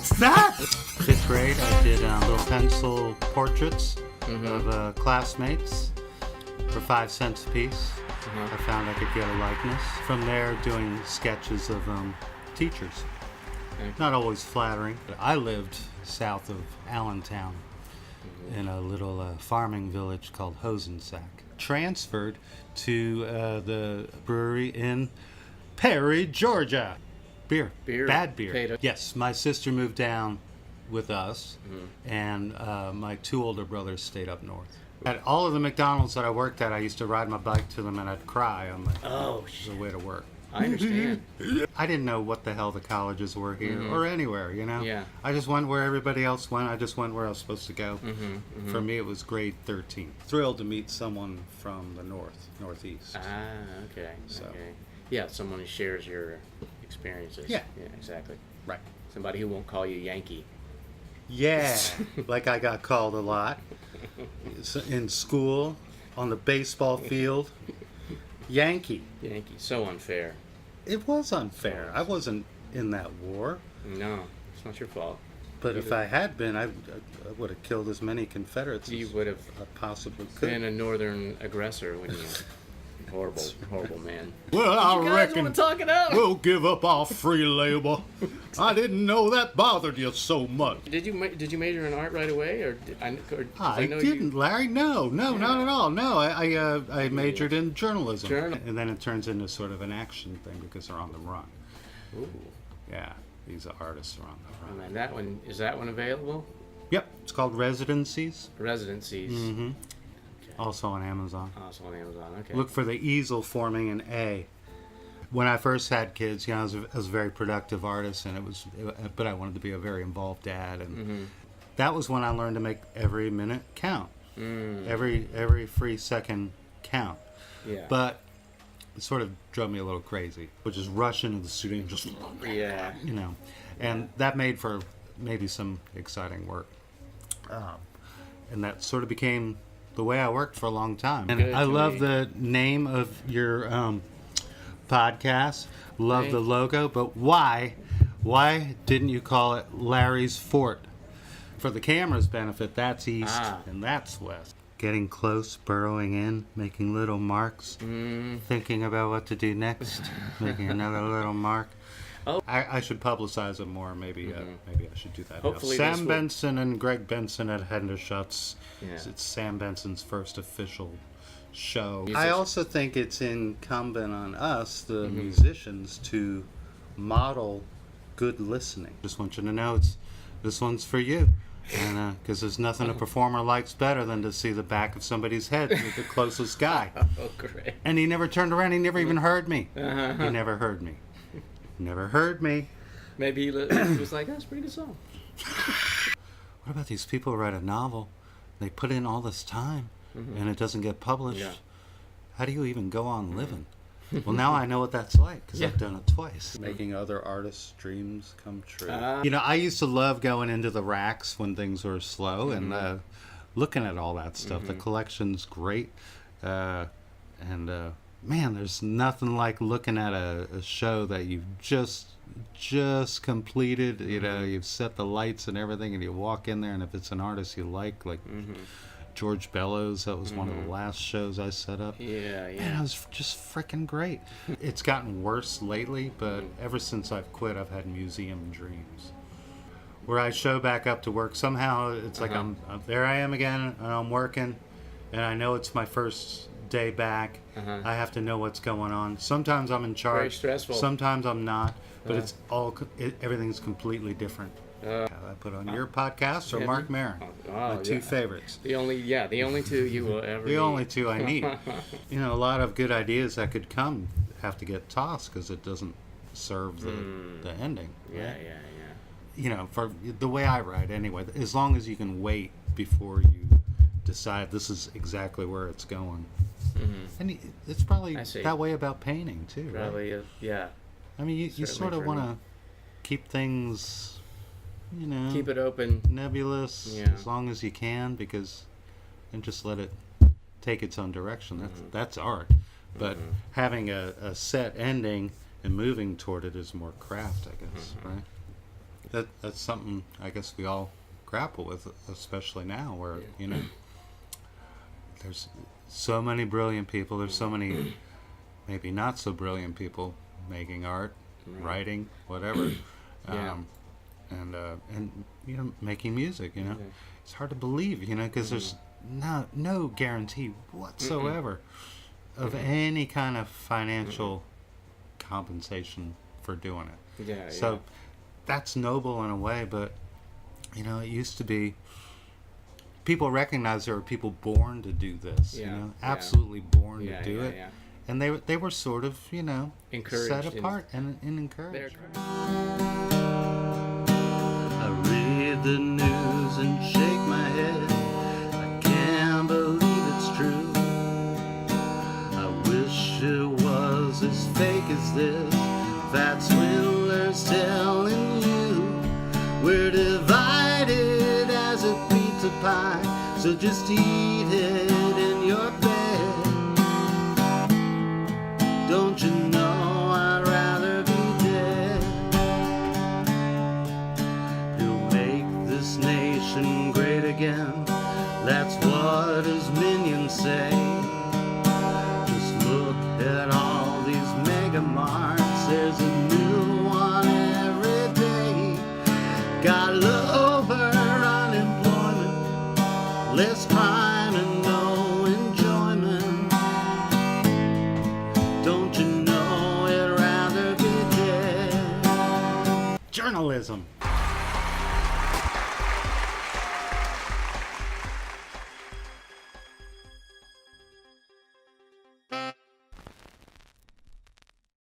What's that? 5th grade, I did little pencil portraits of classmates for 5 cents a piece. I found I could get a likeness. From there, doing sketches of teachers. Not always flattering. But I lived south of Allentown in a little farming village called Hosensack. Transferred to the brewery in Perry, Georgia. Beer. Bad beer. Potato. Yes, my sister moved down with us, and my 2 older brothers stayed up north. At all of the McDonald's that I worked at, I used to ride my bike to them, and I'd cry on the way to work. I understand. I didn't know what the hell the colleges were here or anywhere, you know? Yeah. I just went where everybody else went. I just went where I was supposed to go. For me, it was grade 13. Thrilled to meet someone from the northeast. Okay. So. Okay. Yeah, someone who shares your experiences. Yeah. Yeah, exactly. Right. Somebody who won't call you Yankee. Yeah, like I got called a lot. In school, on the baseball field. Yankee. Yankee. So unfair. It was unfair. I wasn't in that war. No, it's not your fault. But if I had been, I would have killed as many Confederates You as would have I possibly could. been a northern aggressor, wouldn't you? Horrible man. Well, I You guys reckon want to talk it out? we'll give up our free labor. I didn't know that bothered you so much. Did you major in art right away, or I didn't, Larry. No, not at all. No, I majored in journalism, and then it turns into sort of an action thing because they're on the run. Ooh. Yeah, these artists are on the run. And that one available? Yep, it's called Residencies. Residencies. Also on Amazon. Also on Amazon. Okay. Look for the easel forming an A. When I first had kids, I was a very productive artist, but I wanted to be a very involved dad, and that was when I learned to make every minute count, every free second count. Yeah. But it sort of drove me a little crazy, which is rush into the studio and just and that made for maybe some exciting work, and that sort of became the way I worked for a long time. And I love the name of your podcast. Love the logo, but why didn't you call it Larry's Fort? For the camera's benefit, that's east and that's west. Getting close, burrowing in, making little marks, thinking about what to do next, making another little mark. Oh. I should publicize it more. Maybe I should do that. Hopefully now. Sam Benson and Greg Benson at Hendershot's. Yeah. It's Sam Benson's first official show. I also think it's incumbent on us, the musicians, to model good listening. Just want you to know this one's for you. And because there's nothing a performer likes better than to see the back of somebody's head with the closest guy. Oh, great. And he never turned around. He never even heard me. He never heard me. Never heard me. Maybe he was like, that's a pretty good song. What about these people who write a novel? They put in all this time, and it doesn't get published. Yeah. How do you even go on living? Well, now I know what that's like, because I've done it twice. Making other artists' dreams come true. I used to love going into the racks when things were slow and looking at all that stuff. The collection's great. Man, there's nothing like looking at a show that you've just completed. You've set the lights and everything, and you walk in there, and if it's an artist you like George Bellows, that was one of the last shows I set up. Yeah. Man, it was just freaking great. It's gotten worse lately, but ever since I've quit, I've had museum dreams. Where I show back up to work, somehow it's like I'm there I am again, and I'm working, and I know it's my first day back. I have to know what's going on. Sometimes I'm in charge. Very stressful. Sometimes I'm not, but everything's completely different. I put on your podcast or Mark Maron, my two favorites. The only two you will ever. The only two I need. A lot of good ideas that could come have to get tossed because it doesn't serve the ending. Right? Yeah. For the way I write anyway, as long as you can wait before you decide this is exactly where it's going. And it's probably that way about painting too, right? Probably, yeah. I mean, you sort of want to keep things, keep it open, nebulous as long as you can, and just let it take its own direction. That's art. But having a set ending and moving toward it is more craft, I guess, right? that's something I guess we all grapple with, especially now, where there's so many brilliant people. There's so many maybe not so brilliant people making art, writing, whatever, and making music. It's hard to believe, because there's no guarantee whatsoever of any kind of financial compensation for doing it. So that's noble in a way, but it used to be people recognize there were people born to do this, absolutely born to do it. And they were sort of, encouraged, set apart and encouraged. I read the news and shake my head. I can't believe it's true. I wish it was as fake as this. Fat swindlers telling you we're divided as a pizza pie, so just eat it in your bed. Don't you know I'd rather be dead? He'll make this nation great again. That's what his minions say. Just look at all these mega marts. There's a new one every day. Got lower unemployment, less crime and no enjoyment. Don't you know I'd rather be dead? Journalism.